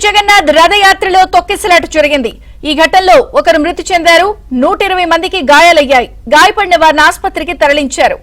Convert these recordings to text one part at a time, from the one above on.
జగన్నాథ్ రథయాత్రలో తొక్కిసలాట జరిగింది. ఈ ఘటనలో ఒకరు మృతి చెందారు. 120 మందికి గాయాలయ్యాయి. గాయపడిన వారిని ఆసుపత్రికి తరలించారు.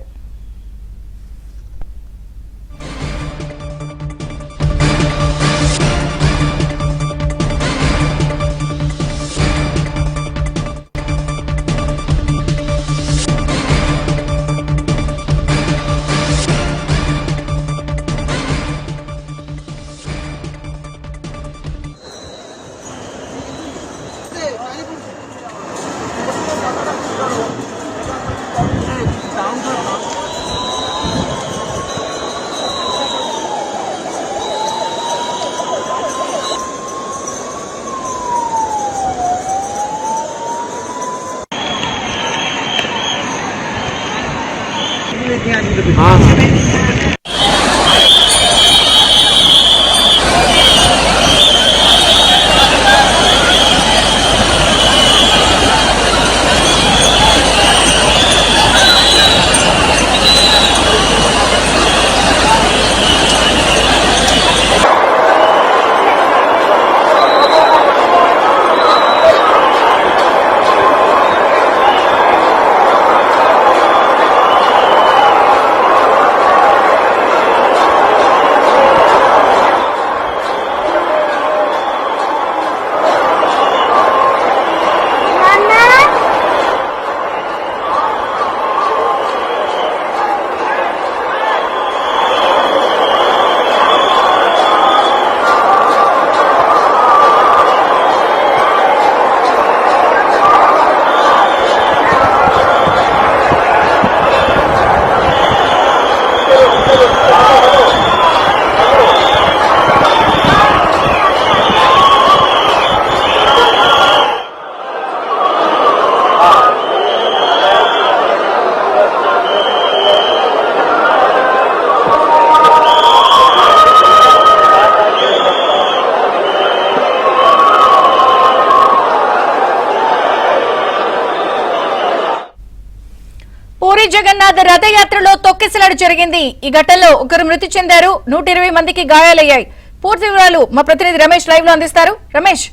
పూరి జగన్నాథ్ రథయాత్రలో తొక్కిసలాట జరిగింది. ఈ ఘటనలో ఒకరు మృతి చెందారు. 120 మందికి గాయాలయ్యాయి. పూర్తి వివరాలు మా ప్రతినిధి రమేష్ లైవ్ లో అందిస్తారు. రమేష్.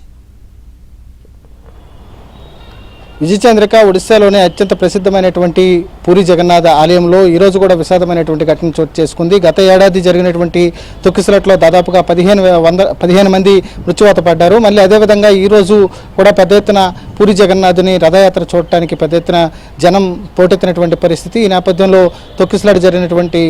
విజయచంద్రిక ఒడిశాలోనే అత్యంత ప్రసిద్ధమైనటువంటి పూరి జగన్నాథ ఆలయంలో ఈరోజు కూడా విషాదమైనటువంటి ఘటన చోటు చేసుకుంది. గత ఏడాది జరిగినటువంటి తొక్కిసలాట్లో దాదాపుగా 15 మంది మృత్యువాత పడ్డారు. మళ్ళీ అదేవిధంగా ఈరోజు కూడా పెద్ద ఎత్తున పూరి జగన్నాథుని రథయాత్ర చూడటానికి పెద్ద ఎత్తున జనం పోటెత్తినటువంటి పరిస్థితి. ఈ నేపథ్యంలో తొక్కిసలాట జరిగినటువంటి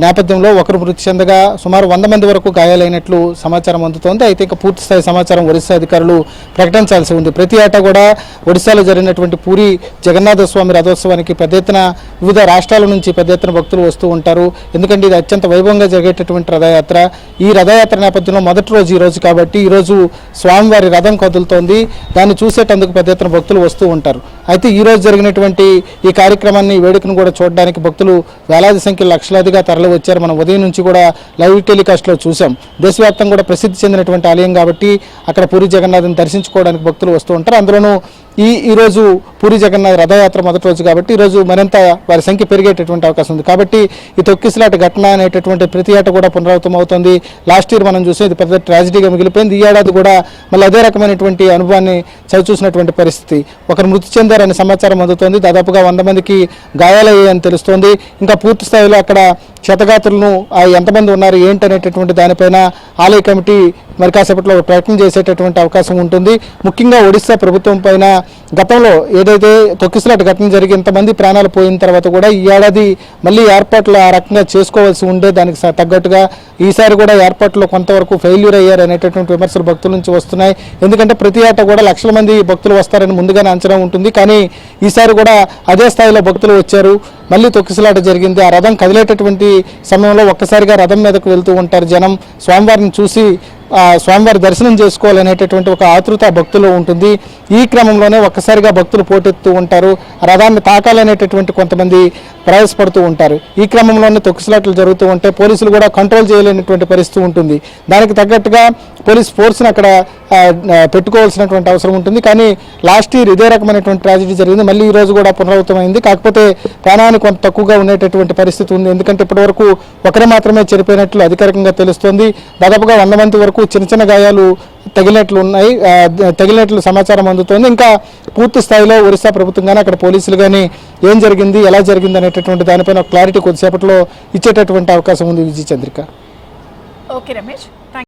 నేపథ్యంలో ఒకరు మృతి చెందగా సుమారు 100 మంది వరకు గాయాలైనట్లు సమాచారం అందుతోంది. అయితే ఇక పూర్తిస్థాయి సమాచారం ఒడిశా అధికారులు ప్రకటించాల్సి ఉంది. ప్రతి ఏటా కూడా ఒడిశాలో జరిగినటువంటి పూరి జగన్నాథ స్వామి రథోత్సవానికి పెద్ద ఎత్తున వివిధ రాష్ట్రాల నుంచి పెద్ద ఎత్తున భక్తులు వస్తూ ఉంటారు. ఎందుకంటే ఇది అత్యంత వైభవంగా జరిగేటటువంటి రథయాత్ర. ఈ రథయాత్ర నేపథ్యంలో మొదటి రోజు ఈ రోజు కాబట్టి ఈరోజు స్వామివారి రథం కదులుతోంది. దాన్ని చూసేటందుకు పెద్ద ఎత్తున భక్తులు వస్తూ ఉంటారు. అయితే ఈ రోజు జరిగినటువంటి ఈ కార్యక్రమాన్ని వేడుకను కూడా చూడడానికి భక్తులు వేలాది సంఖ్యలో లక్షలాదిగా తరలి వచ్చారు. మనం ఉదయం నుంచి కూడా లైవ్ టెలికాస్ట్లో చూసాం. దేశవ్యాప్తంగా కూడా ప్రసిద్ధి చెందినటువంటి ఆలయం కాబట్టి అక్కడ పూరి జగన్నాథ్ని దర్శించుకోవడానికి భక్తులు వస్తూ ఉంటారు. అందులోనూ ఈరోజు పూరి జగన్నాథ్ రథయాత్ర మొదటి రోజు కాబట్టి ఈరోజు మరింత వారి సంఖ్య పెరిగేటటువంటి అవకాశం ఉంది. కాబట్టి ఈ తొక్కిసలాట ఘటన అనేటటువంటి ప్రతి ఏటా కూడా పునరావృతం అవుతుంది. లాస్ట్ ఇయర్ మనం చూసాం, ఇది పెద్ద ట్రాజిడీగా మిగిలిపోయింది. ఈ ఏడాది కూడా మళ్ళీ అదే రకమైనటువంటి అనుభవాన్ని చవిచూసినటువంటి పరిస్థితి. ఒకరు మృతి చెందారనే సమాచారం అందుతోంది. దాదాపుగా 100 మందికి గాయాలయ్యాయని తెలుస్తోంది. ఇంకా పూర్తి స్థాయిలో అక్కడ క్షతగాత్రులను ఎంతమంది ఉన్నారు ఏంటి అనేటటువంటి దానిపైన ఆలయ కమిటీ మరి కాసేపట్లో ప్రయత్నం చేసేటటువంటి అవకాశం ఉంటుంది. ముఖ్యంగా ఒడిశా ప్రభుత్వం పైన గతంలో ఏదైతే తొక్కిసలాట ఘటన జరిగి ఇంతమంది ప్రాణాలు పోయిన తర్వాత కూడా ఈ ఏడాది మళ్ళీ ఏర్పాట్లు ఆ రకంగా చేసుకోవాల్సి ఉండే దానికి తగ్గట్టుగా ఈసారి కూడా ఏర్పాట్లో కొంతవరకు ఫెయిల్యూర్ అయ్యారు అనేటటువంటి విమర్శలు భక్తుల నుంచి వస్తున్నాయి. ఎందుకంటే ప్రతి ఏటా కూడా లక్షల మంది భక్తులు వస్తారని ముందుగానే అంచనా ఉంటుంది. కానీ ఈసారి కూడా అదే స్థాయిలో భక్తులు వచ్చారు. మళ్ళీ తొక్కిసలాట జరిగింది. ఆ రథం కదిలేటటువంటి సమయంలో ఒక్కసారిగా రథం మీదకు వెళ్తూ ఉంటారు జనం. స్వామివారిని చూసి స్వామివారి దర్శనం చేసుకోవాలనేటటువంటి ఒక ఆతృత భక్తులు ఉంటుంది. ఈ క్రమంలోనే ఒక్కసారిగా భక్తులు పోటెత్తూ ఉంటారు. రథాన్ని తాకాలనేటటువంటి కొంతమంది ప్రయాసపడుతూ ఉంటారు. ఈ క్రమంలోనే తొక్కిసలాటలు జరుగుతూ ఉంటే పోలీసులు కూడా కంట్రోల్ చేయలేనటువంటి పరిస్థితి ఉంటుంది. దానికి తగ్గట్టుగా పోలీస్ ఫోర్స్ని అక్కడ పెట్టుకోవాల్సినటువంటి అవసరం ఉంటుంది. కానీ లాస్ట్ ఇయర్ ఇదే రకమైనటువంటి ట్రాజెడీ జరిగింది. మళ్ళీ ఈ రోజు కూడా పునరావృతమైంది. కాకపోతే ప్రాణాన్ని కొంత తక్కువగా ఉండేటటువంటి పరిస్థితి ఉంది. ఎందుకంటే ఇప్పటి ఒకరు మాత్రమే చనిపోయినట్లు అధికారికంగా తెలుస్తోంది. దాదాపుగా 100 మంది వరకు చిన్న చిన్న గాయాలు తగిలినట్లు ఉన్నాయి, తగిలినట్లు సమాచారం అందుతోంది. ఇంకా పూర్తి స్థాయిలో ఒరిస్సా ప్రభుత్వం కానీ అక్కడ పోలీసులు కానీ ఏం జరిగింది, ఎలా జరిగింది అనేటటువంటి దానిపైన క్లారిటీ కొద్దిసేపట్లో ఇచ్చేటటువంటి అవకాశం ఉంది. విజయ చంద్రిక. ఓకే రమేష్.